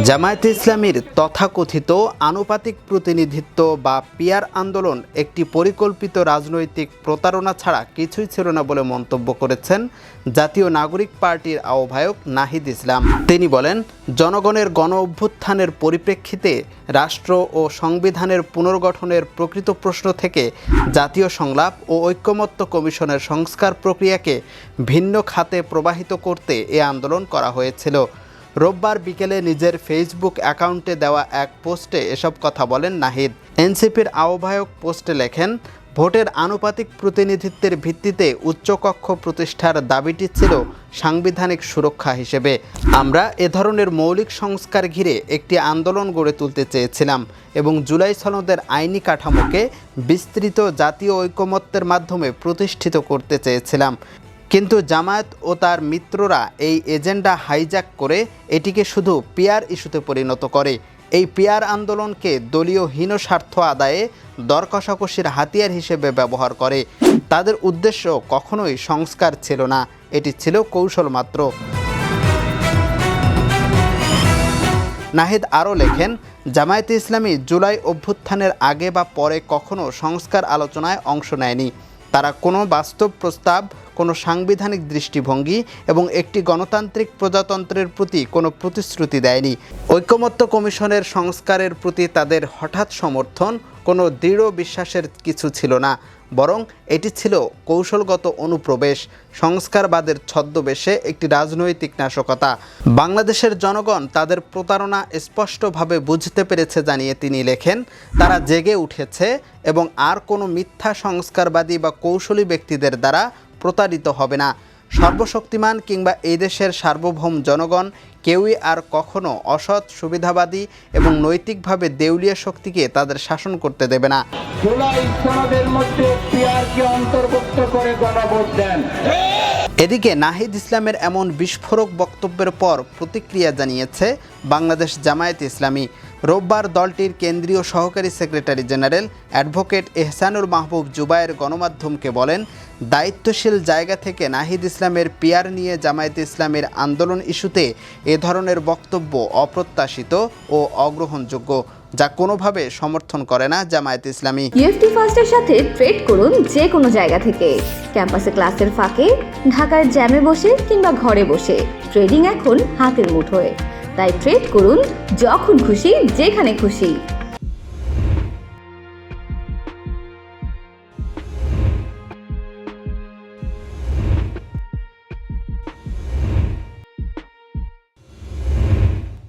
জামায়াতে ইসলামীর তথাকথিত আনুপাতিক প্রতিনিধিত্ব বা পিয়ার আন্দোলন একটি পরিকল্পিত রাজনৈতিক প্রতারণা ছাড়া কিছুই ছিল না বলে মন্তব্য করেছেন জাতীয় নাগরিক পার্টির আহ্বায়ক নাহিদ ইসলাম। তিনি বলেন, জনগণের গণ অভ্যুত্থানের পরিপ্রেক্ষিতে রাষ্ট্র ও সংবিধানের পুনর্গঠনের প্রকৃত প্রশ্ন থেকে জাতীয় সংলাপ ও ঐকমত্য কমিশনের সংস্কার প্রক্রিয়াকে ভিন্ন খাতে প্রবাহিত করতে এ আন্দোলন করা হয়েছিল। রোববার বিকেলে নিজের ফেসবুক অ্যাকাউন্টে দেওয়া এক পোস্টে এসব কথা বলেন নাহিদ। এনসিপির আহ্বায়ক পোস্টে লেখেন, ভোটের আনুপাতিক প্রতিনিধিত্বের ভিত্তিতে উচ্চকক্ষ প্রতিষ্ঠার দাবিটি ছিল সাংবিধানিক সুরক্ষা হিসেবে। আমরা এ ধরনের মৌলিক সংস্কার ঘিরে একটি আন্দোলন গড়ে তুলতে চেয়েছিলাম এবং জুলাই সনদের আইনি কাঠামোকে বিস্তৃত জাতীয় ঐকমত্যের মাধ্যমে প্রতিষ্ঠিত করতে চেয়েছিলাম। কিন্তু জামায়াত ও তার মিত্ররা এই এজেন্ডা হাইজ্যাক করে এটিকে শুধু পিয়ার ইস্যুতে পরিণত করে। এই পিয়ার আন্দোলনকে দলীয় হীন স্বার্থ আদায়ে দর কষাকষির হাতিয়ার হিসেবে ব্যবহার করে। তাদের উদ্দেশ্য কখনোই সংস্কার ছিল না, এটি ছিল কৌশল মাত্র। নাহিদ আরও লেখেন, জামায়াতে ইসলামী জুলাই অভ্যুত্থানের আগে বা পরে কখনো সংস্কার আলোচনায় অংশ নেয়নি। তারা কোনো বাস্তব প্রস্তাব, কোনো সাংবিধানিক দৃষ্টিভঙ্গি এবং একটি গণতান্ত্রিক প্রজাতন্ত্রের প্রতি কোনো প্রতিশ্রুতি দেয়নি। ঐকমত্য কমিশনের সংস্কারের প্রতি তাদের হঠাৎ সমর্থন কোনো দৃঢ় বিশ্বাসের কিছু ছিল না, বরং এটি ছিল কৌশলগত অনুপ্রবেশ, সংস্কারবাদের ছদ্মবেশে একটি রাজনৈতিক নাশকতা। বাংলাদেশের জনগণ তাদের প্রতারণা স্পষ্টভাবে বুঝতে পেরেছে জানিয়ে তিনি লেখেন, তারা জেগে উঠেছে এবং আর কোনো মিথ্যা সংস্কারবাদী বা কৌশলী ব্যক্তিদের দ্বারা প্রতারিত হবে না। সর্বশক্তিমান কিংবা এই দেশের সার্বভৌম জনগণ কেউই আর কখনো অসৎ, সুবিধাবাদী এবং নৈতিকভাবে দেউলিয়া শক্তিকে তাদের শাসন করতে দেবে না। এদিকে নাহিদ ইসলামের এমন বিস্ফোরক বক্তব্যের পর প্রতিক্রিয়া জানিয়েছে বাংলাদেশ জামায়াতে ইসলামী। রোববার দলটির কেন্দ্রীয় সহকারী সেক্রেটারি জেনারেল অ্যাডভোকেট এহসানুল মাহবুব জুবায়ের গণমাধ্যমকে বলেন, দায়িত্বশীল জায়গা থেকে নাহিদ ইসলামের পিয়ার নিয়ে জামায়াতে ইসলামীর আন্দোলন ইস্যুতে এ ধরনের বক্তব্য অপ্রত্যাশিত ও অগ্রহণযোগ্য, যা কোনোভাবে সমর্থন করে না জামায়াতে ইসলামী। ইএফটি ফার্স্টের সাথে ট্রেড করুন যে কোনো জায়গা থেকে, ক্যাম্পাসে ক্লাসের ফাঁকে, ঢাকার জ্যামে বসে কিংবা ঘরে বসে। ট্রেডিং এখন হাতের মুঠোয়, তাই ট্রেড করুন যখন খুশি, যেখানে খুশি।